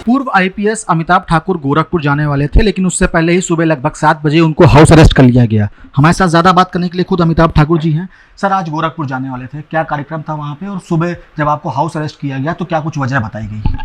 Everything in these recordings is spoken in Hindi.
पूर्व आईपीएस अमिताभ ठाकुर गोरखपुर जाने वाले थे, लेकिन उससे पहले ही सुबह लगभग 7 बजे उनको हाउस अरेस्ट कर लिया गया। हमारे साथ ज़्यादा बात करने के लिए खुद अमिताभ ठाकुर जी हैं। सर, आज गोरखपुर जाने वाले थे, क्या कार्यक्रम था वहाँ पे, और सुबह जब आपको हाउस अरेस्ट किया गया तो क्या कुछ वजह बताई गई?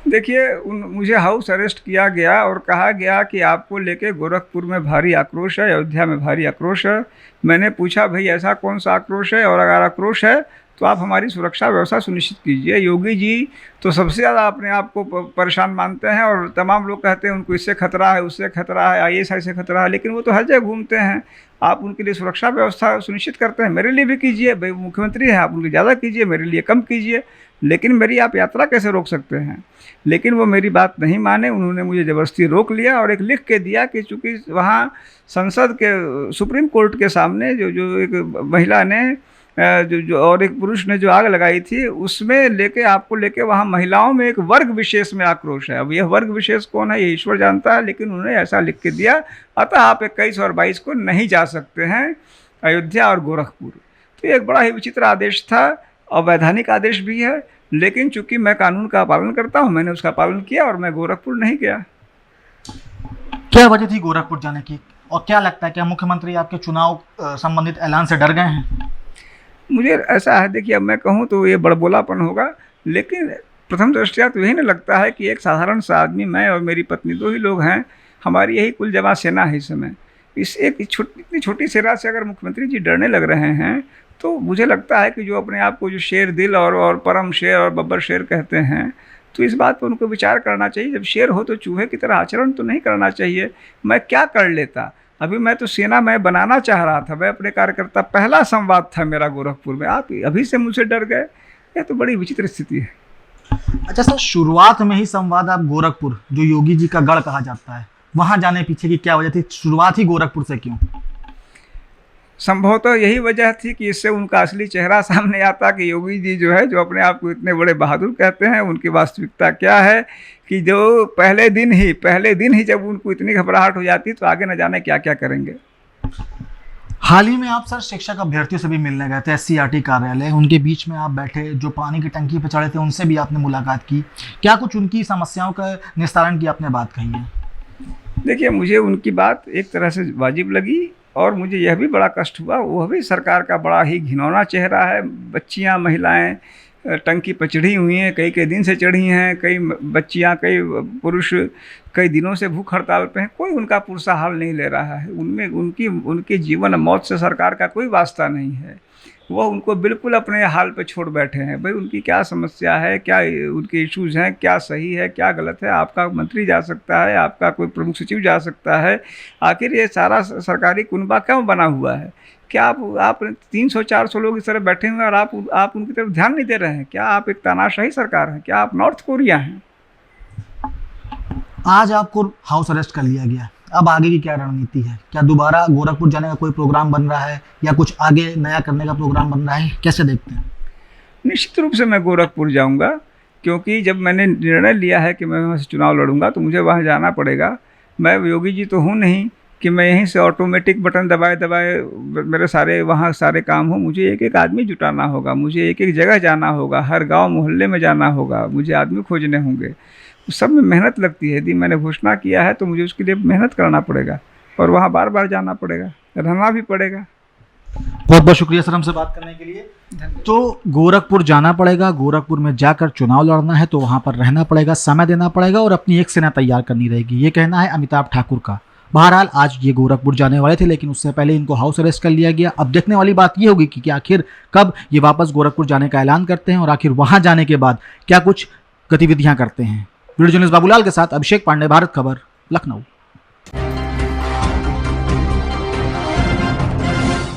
देखिए, मुझे हाउस अरेस्ट किया गया और कहा गया कि आपको लेके गोरखपुर में भारी आक्रोश है, अयोध्या में भारी आक्रोश है। मैंने पूछा, भाई ऐसा कौन सा आक्रोश है, और अगर आक्रोश है तो आप हमारी सुरक्षा व्यवस्था सुनिश्चित कीजिए। योगी जी तो सबसे ज़्यादा अपने आप को परेशान मानते हैं और तमाम लोग कहते हैं उनको इससे खतरा है, उससे खतरा है, IAS से खतरा है, लेकिन वो तो हर जगह घूमते हैं। आप उनके लिए सुरक्षा व्यवस्था सुनिश्चित करते हैं, मेरे लिए भी कीजिए। भाई मुख्यमंत्री हैं, आप उनकी ज़्यादा कीजिए, मेरे लिए कम कीजिए, लेकिन मेरी आप यात्रा कैसे रोक सकते हैं? लेकिन वो मेरी बात नहीं माने, उन्होंने मुझे ज़बरदस्ती रोक लिया और एक लिख के दिया कि चूँकि वहाँ संसद के सुप्रीम कोर्ट के सामने जो एक महिला ने जो और एक पुरुष ने जो आग लगाई थी, उसमें लेके आपको लेके वहाँ महिलाओं में एक वर्ग विशेष में आक्रोश है। अब यह वर्ग विशेष कौन है ये ईश्वर जानता है, लेकिन उन्होंने ऐसा लिख के दिया, अतः आप 21 और 22 को नहीं जा सकते हैं अयोध्या और गोरखपुर। तो ये एक बड़ा ही विचित्र आदेश था, अवैधानिक आदेश भी है, लेकिन चूंकि मैं कानून का पालन करता हूँ, मैंने उसका पालन किया और मैं गोरखपुर नहीं गया। क्या वजह थी गोरखपुर जाने की, और क्या लगता है क्या मुख्यमंत्री आपके चुनाव संबंधित ऐलान से डर गए हैं? मुझे ऐसा है, देखिए अब मैं कहूँ तो ये बड़बोलापन होगा, लेकिन प्रथम दृष्टया तो यही नहीं लगता है कि एक साधारण सा आदमी, मैं और मेरी पत्नी 2 ही लोग हैं, हमारी यही कुल जमा सेना है इस समय। इस एक इतनी छोटी सेना से अगर मुख्यमंत्री जी डरने लग रहे हैं, तो मुझे लगता है कि जो अपने आप को जो शेर दिल और परम शेर और बब्बर शेर कहते हैं, तो इस बात पर उनको विचार करना चाहिए। जब शेर हो तो चूहे की तरह आचरण तो नहीं करना चाहिए। मैं क्या कर लेता, अभी मैं तो सेना मैं बनाना चाह रहा था, मैं अपने कार्यकर्ता, पहला संवाद था मेरा गोरखपुर में, आप अभी से मुझसे डर गए, यह तो बड़ी विचित्र स्थिति है। अच्छा सर, शुरुआत में ही संवाद आप गोरखपुर, जो योगी जी का गढ़ कहा जाता है, वहां जाने पीछे की क्या वजह थी? शुरुआत ही गोरखपुर से क्यों? संभवतः यही वजह थी कि इससे उनका असली चेहरा सामने आता कि योगी जी जो है, जो अपने आप को इतने बड़े बहादुर कहते हैं, उनकी वास्तविकता क्या है, कि जो पहले दिन ही जब उनको इतनी घबराहट हो जाती तो आगे न जाने क्या क्या करेंगे। हाल ही में आप सर शिक्षक अभ्यर्थियों से भी मिलने गए थे, SCRT कार्यालय, उनके बीच में आप बैठे, जो पानी की टंकी पर चढ़े थे उनसे भी आपने मुलाकात की, क्या कुछ उनकी समस्याओं का निस्तारण की आपने बात कही है? देखिए, मुझे उनकी बात एक तरह से वाजिब लगी और मुझे यह भी बड़ा कष्ट हुआ। वह भी सरकार का बड़ा ही घिनौना चेहरा है। बच्चियां, महिलाएं टंकी पर चढ़ी हुई हैं, कई दिन से चढ़ी हैं, कई बच्चियां, कई पुरुष कई दिनों से भूख हड़ताल पे हैं, कोई उनका पुरसा हाल नहीं ले रहा है। उनमें उनकी जीवन मौत से सरकार का कोई वास्ता नहीं है। वह उनको बिल्कुल अपने हाल पे छोड़ बैठे हैं। भाई उनकी क्या समस्या है, क्या उनके इश्यूज़ हैं, क्या सही है, क्या गलत है, आपका मंत्री जा सकता है, आपका कोई प्रमुख सचिव जा सकता है, आखिर ये सारा सरकारी कुनबा क्यों बना हुआ है? क्या आप 300-400 लोग इस तरह बैठे हुए हैं और आप उनकी तरफ ध्यान नहीं दे रहे हैं? क्या आप एक तानाशाही सरकार हैं? क्या आप नॉर्थ कोरिया हैं? आज आपको हाउस अरेस्ट कर लिया गया, अब आगे की क्या रणनीति है? क्या दोबारा गोरखपुर जाने का कोई प्रोग्राम बन रहा है, या कुछ आगे नया करने का प्रोग्राम बन रहा है, कैसे देखते हैं? निश्चित रूप से मैं गोरखपुर जाऊंगा, क्योंकि जब मैंने निर्णय लिया है कि मैं वहाँ से चुनाव लड़ूंगा तो मुझे वहाँ जाना पड़ेगा। मैं योगी जी तो हूँ नहीं कि मैं यहीं से ऑटोमेटिक बटन दबाए मेरे सारे काम हो। मुझे एक एक आदमी जुटाना होगा, मुझे एक एक जगह जाना होगा, हर गाँव मोहल्ले में जाना होगा, मुझे आदमी खोजने होंगे। उस सब में मेहनत लगती है। यदि मैंने घोषणा किया है तो मुझे उसके लिए मेहनत करना पड़ेगा और वहाँ बार बार जाना पड़ेगा, रहना भी पड़ेगा। बहुत बहुत शुक्रिया सर हमसे बात करने के लिए। तो गोरखपुर जाना पड़ेगा, गोरखपुर में जाकर चुनाव लड़ना है तो वहाँ पर रहना पड़ेगा, समय देना पड़ेगा और अपनी एक सेना तैयार करनी रहेगी, ये कहना है अमिताभ ठाकुर का। बहरहाल आज ये गोरखपुर जाने वाले थे, लेकिन उससे पहले इनको हाउस अरेस्ट कर लिया गया। अब देखने वाली बात ये होगी कि आखिर कब ये वापस गोरखपुर जाने का ऐलान करते हैं और आखिर वहाँ जाने के बाद क्या कुछ गतिविधियाँ करते हैं। वीडियो जर्नलिस्ट बाबूलाल के साथ अभिषेक पांडे, भारत खबर, लखनऊ।